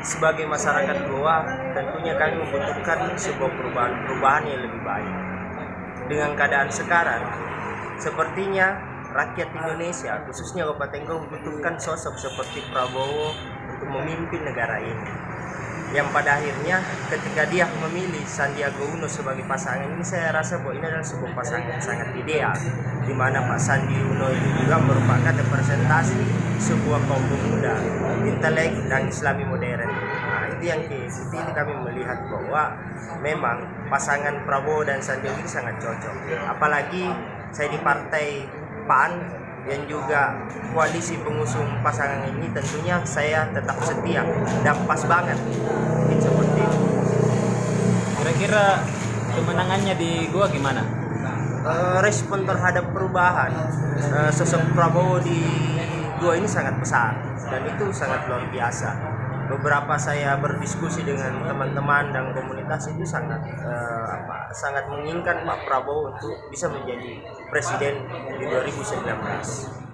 sebagai masyarakat Goa tentunya kami membutuhkan sebuah perubahan yang lebih baik. Dengan keadaan sekarang, sepertinya rakyat Indonesia, khususnya Kabupaten Goa, membutuhkan sosok seperti Prabowo untuk memimpin negara ini. Yang pada akhirnya ketika dia memilih Sandiaga Uno sebagai pasangan ini, saya rasa bahwa ini adalah sebuah pasangan yang sangat ideal, di mana Pak Sandi Uno itu juga merupakan representasi sebuah kaum pemuda, intelek dan Islami modern. Nah, itu yang kami melihat bahwa memang pasangan Prabowo dan Sandiaga ini sangat cocok. Apalagi saya di partai PAN dan juga koalisi pengusung pasangan ini, tentunya saya tetap setia dan pas banget. Mungkin seperti itu. Kira-kira kemenangannya di Goa gimana? Respon terhadap perubahan sosok Prabowo di Goa ini sangat besar dan itu sangat luar biasa. Beberapa saya berdiskusi dengan teman-teman dan komunitas itu sangat menginginkan Pak Prabowo untuk bisa menjadi presiden di 2019.